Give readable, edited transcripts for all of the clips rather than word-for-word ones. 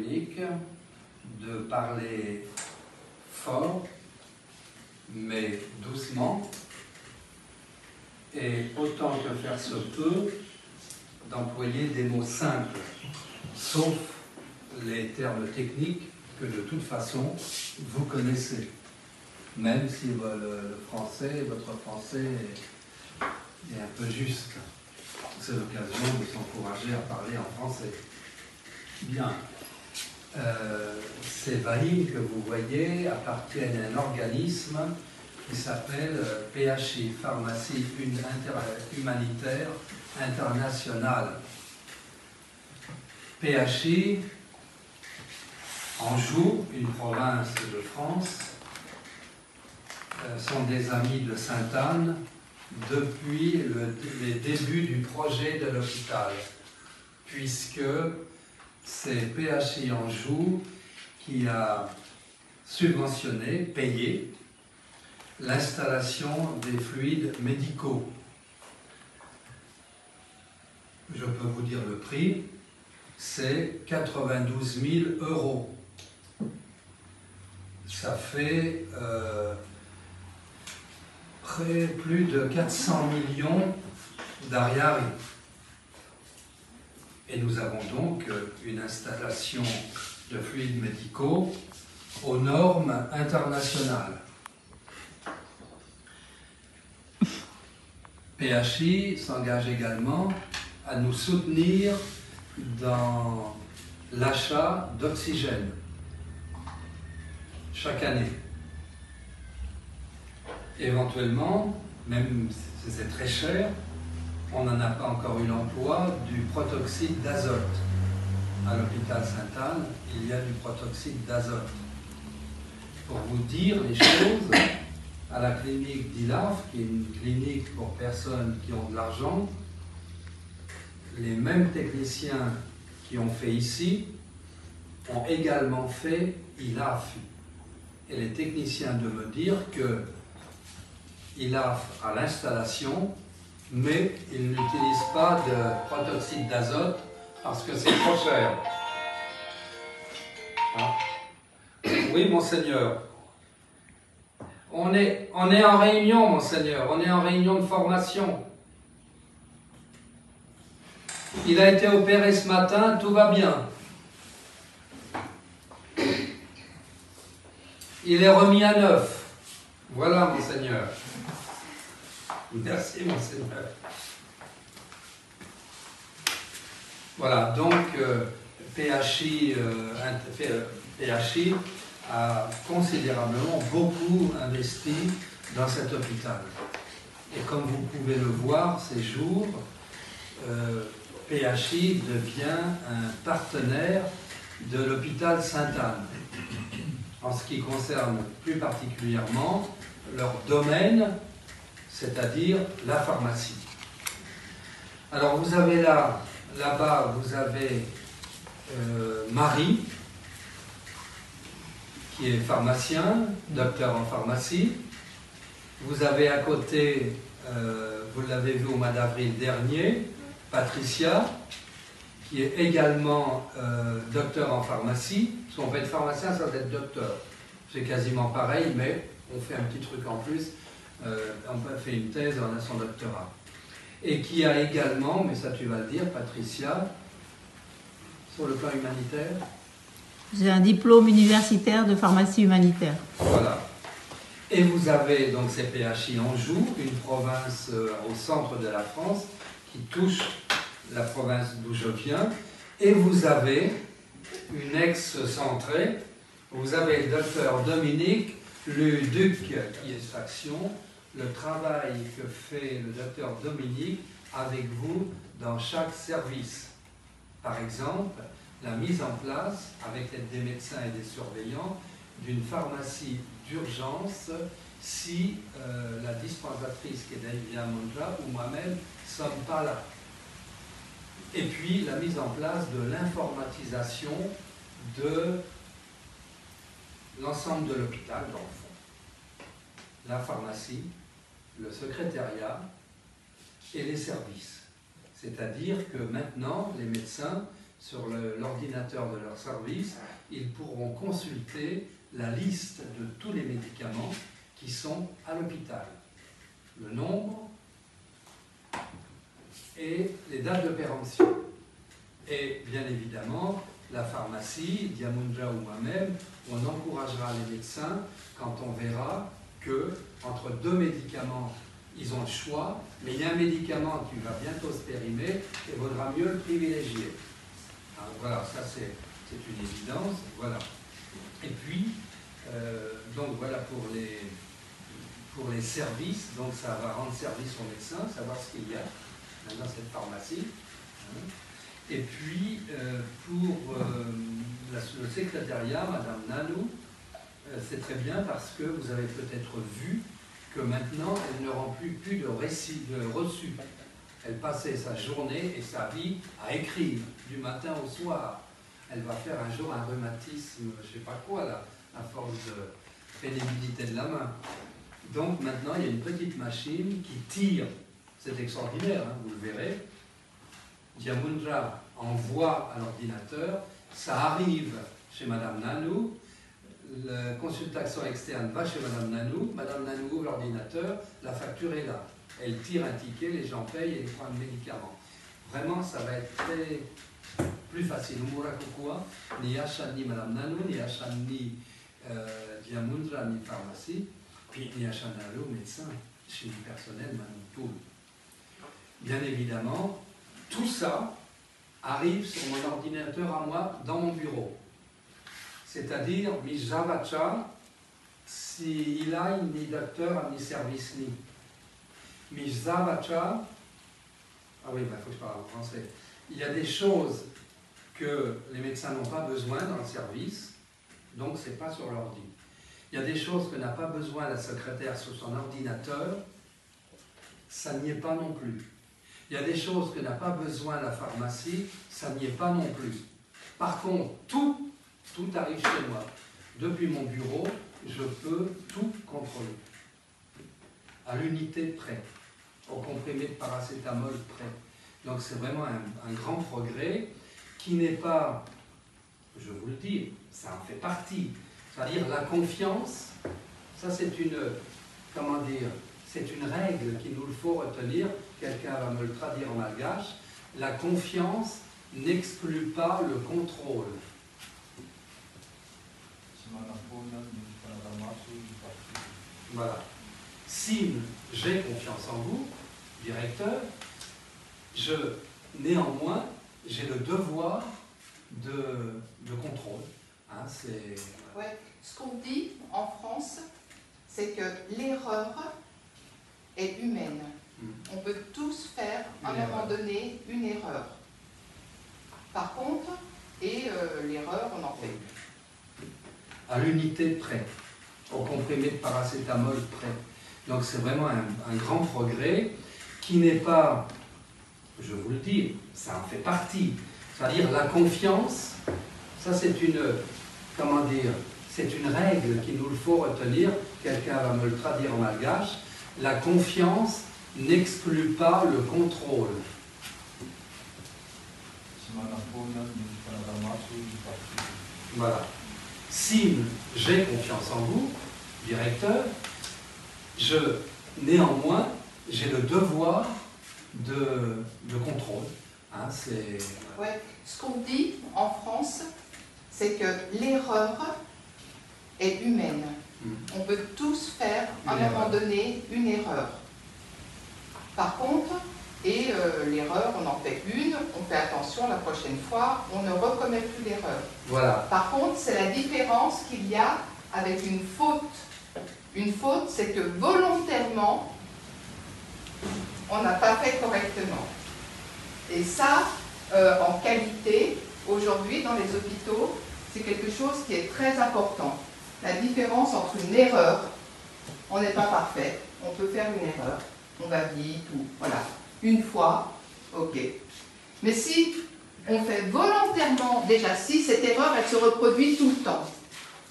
Dominique de parler fort, mais doucement, et autant que faire se peut, d'employer des mots simples, sauf les termes techniques que de toute façon vous connaissez, même si votre français est un peu juste. C'est l'occasion de s'encourager à parler en français. Bien. Ces valides que vous voyez appartiennent à un organisme qui s'appelle PHI, Pharmacie Humanitaire Internationale. PHI, Anjou, une province de France, sont des amis de Sainte-Anne depuis les débuts du projet de l'hôpital, puisque c'est PHI Anjou qui a subventionné, payé, l'installation des fluides médicaux. Je peux vous dire le prix, c'est 92 000 €. Ça fait plus de 400 millions d'ariary. Et nous avons donc une installation de fluides médicaux aux normes internationales. PHI s'engage également à nous soutenir dans l'achat d'oxygène chaque année. Éventuellement, même si c'est très cher, on n'en a pas encore eu l'emploi du protoxyde d'azote. À l'hôpital Sainte-Anne, il y a du protoxyde d'azote. Pour vous dire les choses, à la clinique d'Ilaf, qui est une clinique pour personnes qui ont de l'argent, les mêmes techniciens qui ont fait ici ont également fait Ilaf. Et les techniciens de me dire que Ilaf a l'installation, mais ils n'utilisent pas de protoxyde d'azote parce que c'est trop cher. Ah. Oui, monseigneur. On est en réunion, monseigneur. On est en réunion de formation. Il a été opéré ce matin, tout va bien. Il est remis à neuf. Voilà, monseigneur. Merci, monseigneur. Voilà, donc PHI a considérablement beaucoup investi dans cet hôpital. Et comme vous pouvez le voir ces jours, PHI devient un partenaire de l'hôpital Sainte-Anne, en ce qui concerne plus particulièrement leur domaine, c'est-à-dire la pharmacie. Alors vous avez là-bas, vous avez Marie, qui est pharmacien, docteur en pharmacie. Vous avez à côté, vous l'avez vu au mois d'avril dernier, Patricia, qui est également docteur en pharmacie. Parce qu'on peut être pharmacien sans être docteur. C'est quasiment pareil, mais on fait un petit truc en plus. On fait une thèse, on a son doctorat. Et qui a également, mais ça tu vas le dire, Patricia, sur le plan humanitaire. J'ai un diplôme universitaire de pharmacie humanitaire. Voilà. Et vous avez donc ces PHI Anjou, une province au centre de la France, qui touche la province d'où je viens. Et vous avez une ex-centrée, vous avez le docteur Dominique Leduc, qui est faction, le travail que fait le docteur Dominique avec vous dans chaque service. Par exemple, la mise en place, avec l'aide des médecins et des surveillants, d'une pharmacie d'urgence si la dispensatrice qui est Davia Mondra ou moi-même ne sommes pas là. Et puis la mise en place de l'informatisation de l'ensemble de l'hôpital, dans le fond. La pharmacie, le secrétariat et les services. C'est-à-dire que maintenant, les médecins sur l'ordinateur de leur service, ils pourront consulter la liste de tous les médicaments qui sont à l'hôpital. Le nombre et les dates de péremption. Et bien évidemment, la pharmacie, Diamundra ou moi-même, on encouragera les médecins quand on verra que entre deux médicaments, ils ont le choix, mais il y a un médicament qui va bientôt se périmer et vaudra mieux le privilégier. Alors, voilà, ça c'est une évidence. Voilà. Et puis, donc voilà pour les services, donc ça va rendre service aux médecins, savoir ce qu'il y a dans cette pharmacie. Et puis, pour le secrétariat, Madame Nanou, c'est très bien parce que vous avez peut-être vu que maintenant, elle ne rend plus de reçus. Elle passait sa journée et sa vie à écrire, du matin au soir. Elle va faire un jour un rhumatisme, je ne sais pas quoi, là, à force de pénibilité de la main. Donc maintenant, il y a une petite machine qui tire. C'est extraordinaire, hein, vous le verrez. Diamundra envoie à l'ordinateur, ça arrive chez Madame Nanou, la consultation externe va chez Madame Nanou ouvre l'ordinateur, la facture est là. Elle tire un ticket, les gens payent et ils prennent le médicament. Vraiment, ça va être plus facile. Umurakukua, ni achat ni Madame Nanou, ni achat ni Diamundra, ni pharmacie, puis ni achat Nanou, médecin, chimie personnelle, Manoutoul. Bien évidemment, tout ça arrive sur mon ordinateur à moi, dans mon bureau. C'est-à-dire, mi Javacha, si il a ni docteur, ni service ni. Mi Javacha, ah oui, il faut que je parle en français. Il y a des choses que les médecins n'ont pas besoin dans le service, donc ce n'est pas sur l'ordi. Il y a des choses que n'a pas besoin la secrétaire sur son ordinateur, ça n'y est pas non plus. Il y a des choses que n'a pas besoin la pharmacie, ça n'y est pas non plus. Par contre, tout arrive chez moi. Depuis mon bureau, je peux tout contrôler. À l'unité près, au comprimé de paracétamol près. Donc c'est vraiment un grand progrès qui n'est pas, je vous le dis, ça en fait partie. C'est-à-dire la confiance, ça c'est une, comment dire, c'est une règle qu'il nous faut retenir, quelqu'un va me le traduire en malgache, la confiance n'exclut pas le contrôle. Voilà. Si j'ai confiance en vous, directeur, néanmoins, j'ai le devoir de contrôle. Hein, ouais. Ce qu'on dit en France, c'est que l'erreur est humaine. On peut tous faire, à un moment donné, une erreur. Par contre, l'erreur, on en fait une. À l'unité près, au comprimé de paracétamol près. Donc c'est vraiment un grand progrès qui n'est pas, je vous le dis, ça en fait partie. C'est-à-dire la confiance, ça c'est une, comment dire, c'est une règle qu'il nous faut retenir, quelqu'un va me le traduire en malgache, la confiance n'exclut pas le contrôle. Voilà. Si j'ai confiance en vous, directeur, néanmoins, j'ai le devoir de contrôle. Hein, ouais. Ce qu'on dit en France, c'est que l'erreur est humaine. On peut tous faire, à un moment donné, une erreur. Par contre, l'erreur, on en fait une, on fait attention la prochaine fois, on ne recommet plus l'erreur. Voilà. Par contre, c'est la différence qu'il y a avec une faute. Une faute, c'est que volontairement, on n'a pas fait correctement. Et ça, en qualité, aujourd'hui, dans les hôpitaux, c'est quelque chose qui est très important. La différence entre une erreur, on n'est pas parfait, on peut faire une erreur, on va vite, ou voilà. Une fois, ok. Mais si on fait volontairement, déjà si cette erreur, elle se reproduit tout le temps,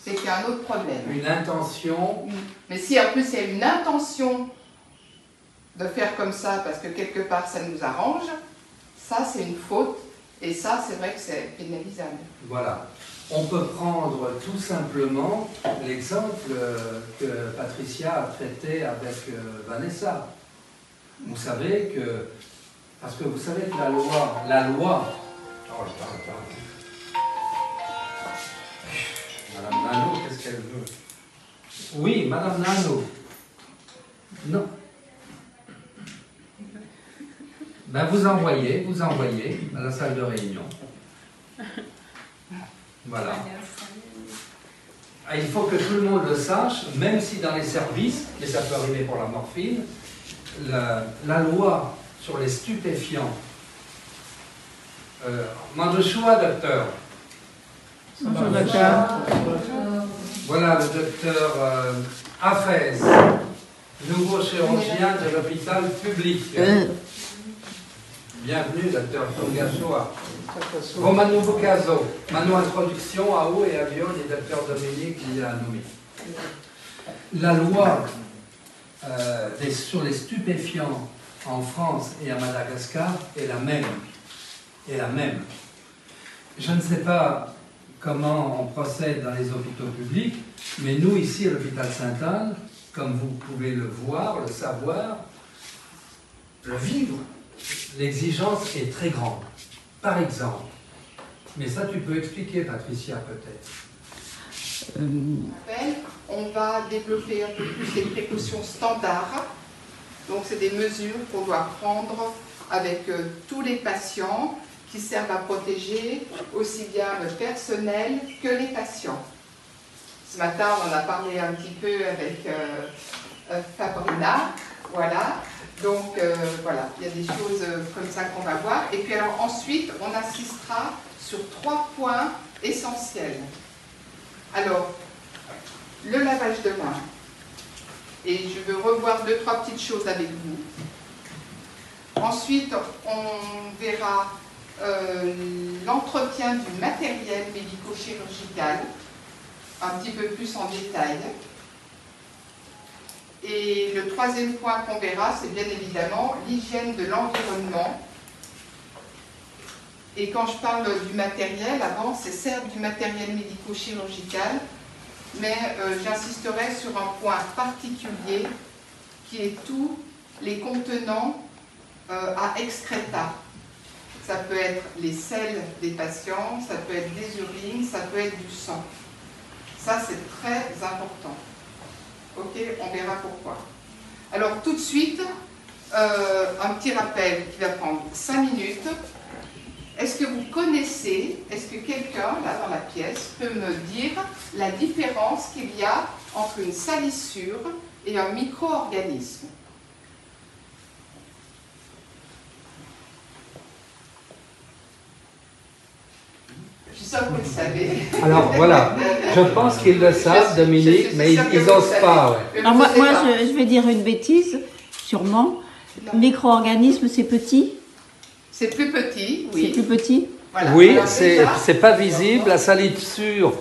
c'est qu'il y a un autre problème. Une intention. Mais si en plus il y a une intention de faire comme ça, parce que quelque part ça nous arrange, ça c'est une faute Et ça, c'est vrai que c'est pénalisable. Voilà. On peut prendre tout simplement l'exemple que Patricia a traité avec Vanessa. Vous savez que, parce que vous savez que la loi, oh, Madame Nano, qu'est-ce qu'elle veut? Oui, Madame Nano. Non. Ben vous envoyez à la salle de réunion. Voilà. Il faut que tout le monde le sache, même si dans les services, mais ça peut arriver pour la morphine, la loi sur les stupéfiants. Manjoshua, docteur. Bonjour, docteur. Voilà le docteur Hafez, nouveau chirurgien de l'hôpital public. Bienvenue, docteur Tongashoa. Romano Bucaso, Mano introduction à eau et avion du docteur Dominique qui a nommé. La loi sur les stupéfiants en France et à Madagascar est la même. Je ne sais pas comment on procède dans les hôpitaux publics, mais nous ici à l'hôpital Sainte-Anne, comme vous pouvez le voir, le savoir, le vivre, l'exigence est très grande. Par exemple, mais ça tu peux expliquer Patricia peut-être. On va développer un peu plus les précautions standards. Donc c'est des mesures qu'on doit prendre avec tous les patients qui servent à protéger aussi bien le personnel que les patients. Ce matin, on en a parlé un petit peu avec Fabrina, voilà. Donc voilà, il y a des choses comme ça qu'on va voir. Et puis alors ensuite, on assistera sur 3 points essentiels. Alors, le lavage de mains. Et je veux revoir 2-3 petites choses avec vous. Ensuite, on verra l'entretien du matériel médico-chirurgical, un petit peu plus en détail. Et le 3e point qu'on verra, c'est bien évidemment l'hygiène de l'environnement. Et quand je parle du matériel, avant, c'est certes du matériel médico-chirurgical, mais j'insisterai sur un point particulier qui est tous les contenants à excréta. Ça peut être les selles des patients, ça peut être des urines, ça peut être du sang. Ça, c'est très important. Ok, on verra pourquoi. Alors, tout de suite, un petit rappel qui va prendre 5 minutes. Est-ce que vous connaissez, est-ce que quelqu'un, là dans la pièce, peut me dire la différence qu'il y a entre une salissure et un micro-organisme? Je suis sûre que vous le savez. Alors voilà, je pense qu'ils le savent, Dominique, mais ils n'osent pas. Ouais. Alors moi je vais dire une bêtise, sûrement. Micro-organisme, c'est petit? C'est plus petit, oui. C'est plus petit? Voilà. Oui, c'est pas visible, la salissure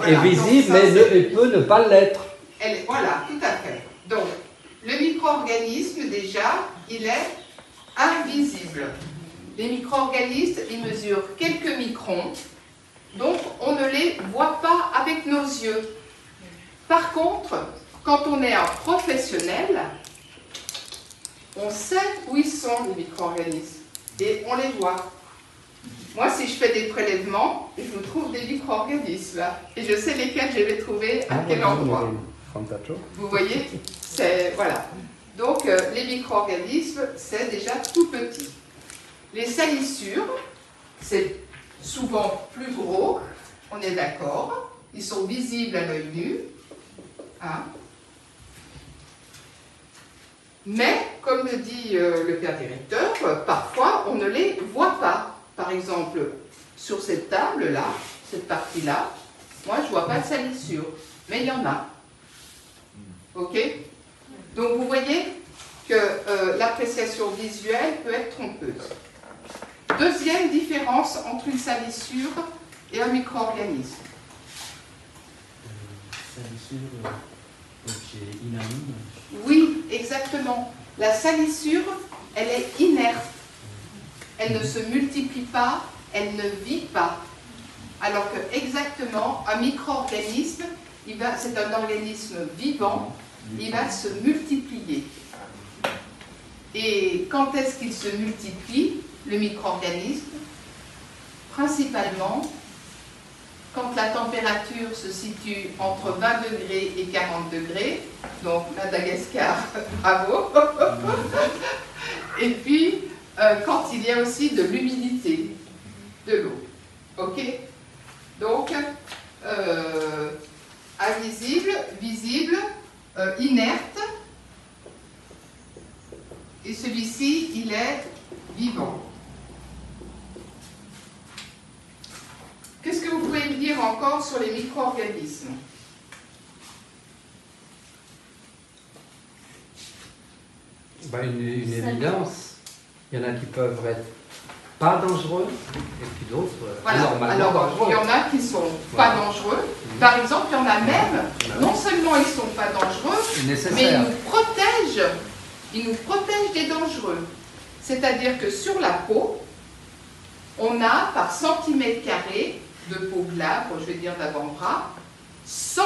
est visible, mais elle peut ne pas l'être. Voilà, tout à fait. Donc, le micro-organisme, déjà, il est invisible. Les micro-organismes, ils mesurent quelques microns, donc on ne les voit pas avec nos yeux. Par contre, quand on est un professionnel, on sait où ils sont, les micro-organismes, et on les voit. Moi, si je fais des prélèvements, je vous trouve des micro-organismes, et je sais lesquels je vais trouver à quel endroit. Vous voyez? Voilà. Donc, les micro-organismes, c'est déjà tout petit. Les salissures, c'est souvent plus gros, on est d'accord. Ils sont visibles à l'œil nu. Hein. Mais, comme le dit le père directeur, parfois on ne les voit pas. Par exemple, sur cette table-là, cette partie-là, moi je ne vois pas de salissure, mais il y en a. Ok? Donc vous voyez que l'appréciation visuelle peut être trompeuse. Deuxième différence entre une salissure et un micro-organisme. Salissure, objet inanime. Oui, exactement. La salissure, elle est inerte. elle ne se multiplie pas, elle ne vit pas. Alors que exactement, un micro-organisme, c'est un organisme vivant, il va se multiplier. Et quand est-ce qu'il se multiplie, le micro-organisme? Principalement, quand la température se situe entre 20 degrés et 40 degrés, donc Madagascar, bravo, et puis quand il y a aussi de l'humidité, de l'eau. Ok? Donc, invisible, visible, inerte, et celui-ci, il est vivant. Qu'est-ce que vous pouvez me dire encore sur les micro-organismes? Une évidence. Il y en a qui peuvent être pas dangereux et puis d'autres normalement alors, dangereux. il y en a qui sont pas dangereux. Par exemple, il y en a même, non seulement ils sont pas dangereux, mais ils nous protègent des dangereux. C'est-à-dire que sur la peau, on a par centimètre carré de peau glabre, je vais dire d'avant-bras, 100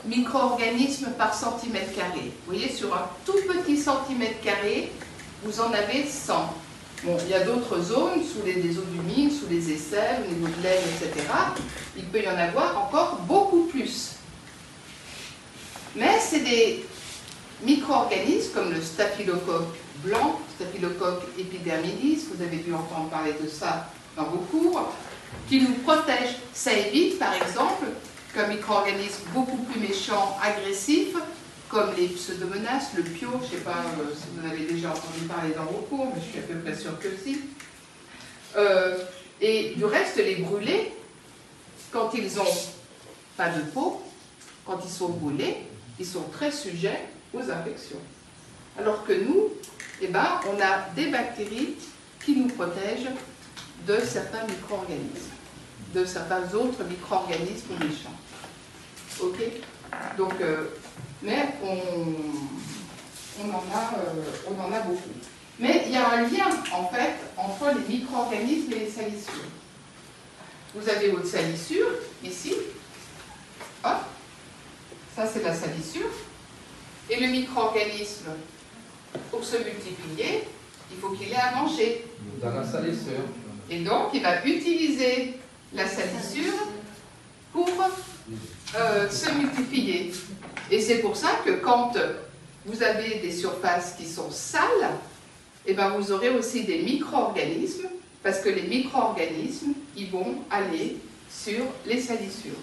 micro-organismes par centimètre carré. Vous voyez, sur un tout petit centimètre carré, vous en avez 100. Bon, il y a d'autres zones, sous les eaux humides, sous les aisselles, au niveau de l'aine, etc. Il peut y en avoir encore beaucoup plus. Mais c'est des micro-organismes comme le staphylocoque blanc, staphylocoque epidermidis, vous avez dû entendre parler de ça dans vos cours, qui nous protègent. Ça évite, par exemple, qu'un micro-organisme beaucoup plus méchant, agressif, comme les pseudomonas, le pio, je ne sais pas si vous en avez déjà entendu parler dans vos cours, mais je suis à peu près sûre que si. Et du reste, les brûlés, quand ils n'ont pas de peau, quand ils sont brûlés, ils sont très sujets aux infections. Alors que nous, eh ben, on a des bactéries qui nous protègent de certains micro-organismes, de certains autres micro-organismes méchants. Ok? Donc, mais on en a beaucoup. Mais il y a un lien, en fait, entre les micro-organismes et les salissures. Vous avez votre salissure, ici. Hop. Ça, c'est la salissure. Et le micro-organisme, pour se multiplier, il faut qu'il ait à manger. Dans la salissure. Et donc, il va utiliser la salissure pour se multiplier. Et c'est pour ça que quand vous avez des surfaces qui sont sales, eh ben vous aurez aussi des micro-organismes, parce que les micro-organismes, ils vont aller sur les salissures.